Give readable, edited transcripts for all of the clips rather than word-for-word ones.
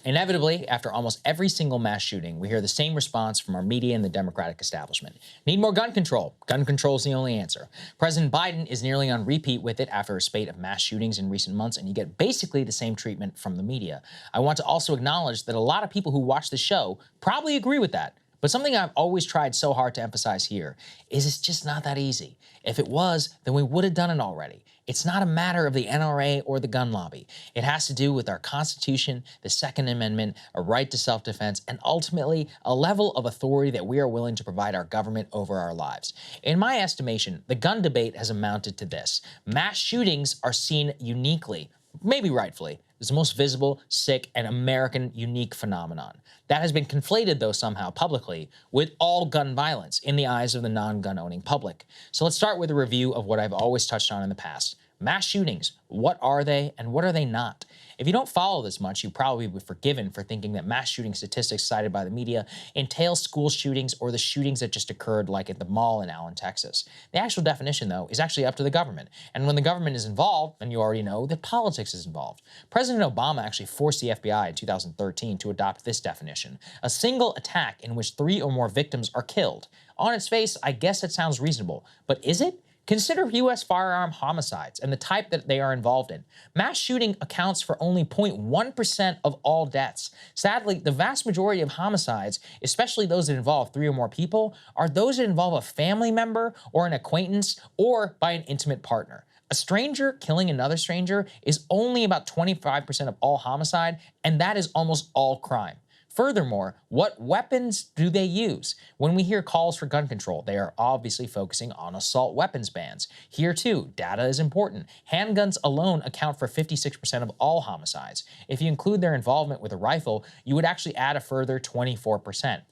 Inevitably, after almost every single mass shooting, we hear the same response from our media and the Democratic establishment. Need more gun control. Gun control is the only answer. President Biden is nearly on repeat with it after a spate of mass shootings in recent months, and you get basically the same treatment from the media. I want to also acknowledge that a lot of people who watch the show probably agree with that. But something I've always tried so hard to emphasize here is it's just not that easy. If it was, then we would have done it already. It's not a matter of the NRA or the gun lobby. It has to do with our Constitution, the Second Amendment, a right to self-defense, and ultimately a level of authority that we are willing to provide our government over our lives. In my estimation, the gun debate has amounted to this. Mass shootings are seen uniquely, maybe rightfully, as the most visible, sick, and American unique phenomenon. That has been conflated, though, somehow publicly with all gun violence in the eyes of the non-gun owning public. So let's start with a review of what I've always touched on in the past. Mass shootings, what are they and what are they not? If you don't follow this much, you probably would be forgiven for thinking that mass shooting statistics cited by the media entail school shootings or the shootings that just occurred like at the mall in Allen, Texas. The actual definition, though, is actually up to the government. And when the government is involved, then you already know that politics is involved. President Obama actually forced the FBI in 2013 to adopt this definition: a single attack in which 3 or more victims are killed. On its face, I guess it sounds reasonable, but is it? Consider U.S. firearm homicides and the type that they are involved in. Mass shooting accounts for only 0.1% of all deaths. Sadly, the vast majority of homicides, especially those that involve 3 or more people, are those that involve a family member or an acquaintance or by an intimate partner. A stranger killing another stranger is only about 25% of all homicide, and that is almost all crime. Furthermore, what weapons do they use? When we hear calls for gun control, they are obviously focusing on assault weapons bans. Here too, data is important. Handguns alone account for 56% of all homicides. If you include their involvement with a rifle, you would actually add a further 24%.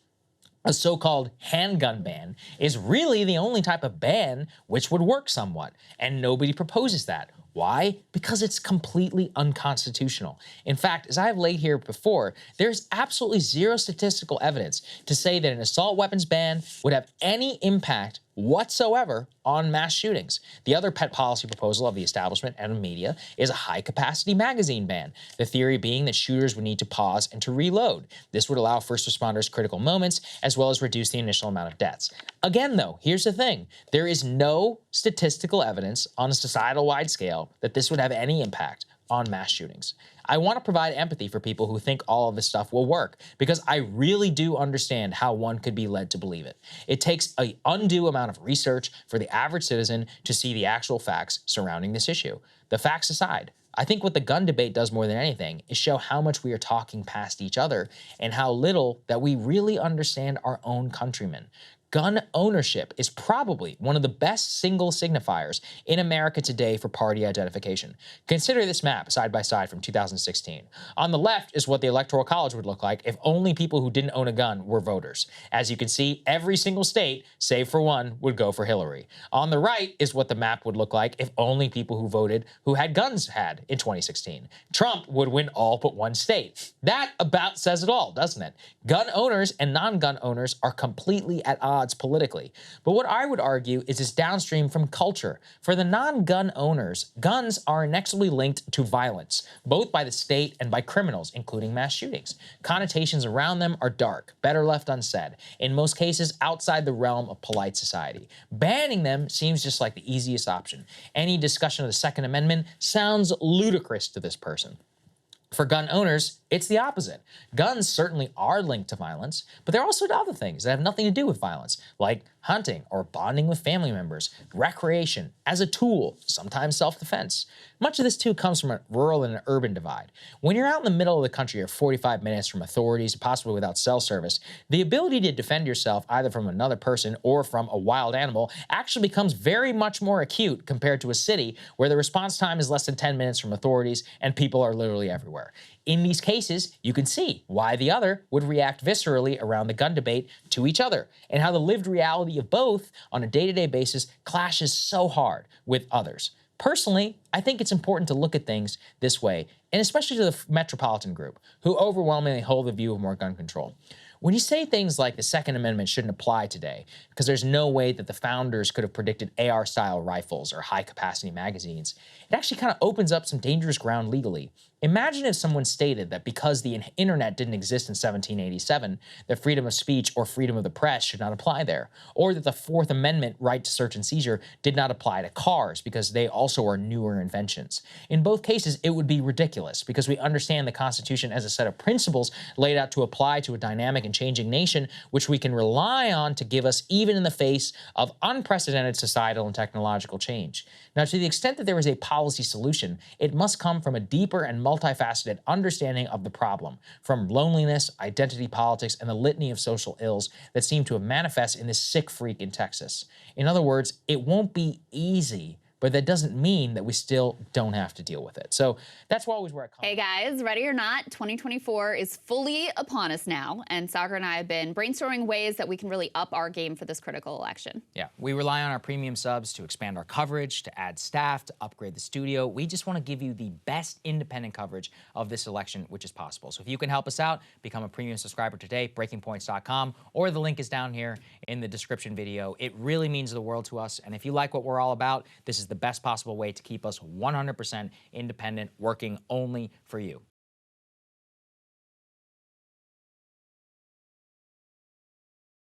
A so-called handgun ban is really the only type of ban which would work somewhat, and nobody proposes that. Why? Because it's completely unconstitutional. In fact, as I have laid here before, there's absolutely zero statistical evidence to say that an assault weapons ban would have any impact whatsoever on mass shootings. The other pet policy proposal of the establishment and the media is a high-capacity magazine ban, the theory being that shooters would need to pause and to reload. This would allow first responders critical moments as well as reduce the initial amount of deaths. Again, though, here's the thing. There is no statistical evidence on a societal-wide scale that this would have any impact on mass shootings. I want to provide empathy for people who think all of this stuff will work, because I really do understand how one could be led to believe it. It takes an undue amount of research for the average citizen to see the actual facts surrounding this issue. The facts aside, I think what the gun debate does more than anything is show how much we are talking past each other and how little that we really understand our own countrymen. Gun ownership is probably one of the best single signifiers in America today for party identification. Consider this map side by side from 2016. On the left is what the Electoral College would look like if only people who didn't own a gun were voters. As you can see, every single state, save for one, would go for Hillary. On the right is what the map would look like if only people who voted who had guns had in 2016. Trump would win all but one state. That about says it all, doesn't it? Gun owners and non-gun owners are completely at odds politically. But what I would argue is it's downstream from culture. For the non-gun owners, guns are inexorably linked to violence, both by the state and by criminals, including mass shootings. Connotations around them are dark, better left unsaid, in most cases outside the realm of polite society. Banning them seems just like the easiest option. Any discussion of the Second Amendment sounds ludicrous to this person. For gun owners, it's the opposite. Guns certainly are linked to violence, but there are also other things that have nothing to do with violence, like hunting or bonding with family members, recreation, as a tool, sometimes self-defense. Much of this, too, comes from a rural and an urban divide. When you're out in the middle of the country or 45 minutes from authorities, possibly without cell service, the ability to defend yourself either from another person or from a wild animal actually becomes very much more acute compared to a city where the response time is less than 10 minutes from authorities and people are literally everywhere. In these cases, you can see why the other would react viscerally around the gun debate to each other, and how the lived reality of both on a day-to-day basis clashes so hard with others. Personally, I think it's important to look at things this way, and especially to the metropolitan group, who overwhelmingly hold the view of more gun control. When you say things like the Second Amendment shouldn't apply today, because there's no way that the founders could have predicted AR-style rifles or high-capacity magazines, it actually kind of opens up some dangerous ground legally. Imagine if someone stated that because the internet didn't exist in 1787, that freedom of speech or freedom of the press should not apply there, or that the Fourth Amendment right to search and seizure did not apply to cars because they also are newer inventions. In both cases, it would be ridiculous because we understand the Constitution as a set of principles laid out to apply to a dynamic and changing nation, which we can rely on to give us even in the face of unprecedented societal and technological change. Now, to the extent that there is a policy solution, it must come from a deeper and multifaceted understanding of the problem, from loneliness, identity politics, and the litany of social ills that seem to have manifested in this sick freak in Texas. In other words, it won't be easy, but that doesn't mean that we still don't have to deal with it. So that's always where it comes. Hey guys, ready or not, 2024 is fully upon us now, and Saagar and I have been brainstorming ways that we can really up our game for this critical election. Yeah, we rely on our premium subs to expand our coverage, to add staff, to upgrade the studio. We just want to give you the best independent coverage of this election, which is possible. So if you can help us out, become a premium subscriber today, breakingpoints.com, or the link is down here in the description video. It really means the world to us, and if you like what we're all about, this is the best possible way to keep us 100% independent, working only for you.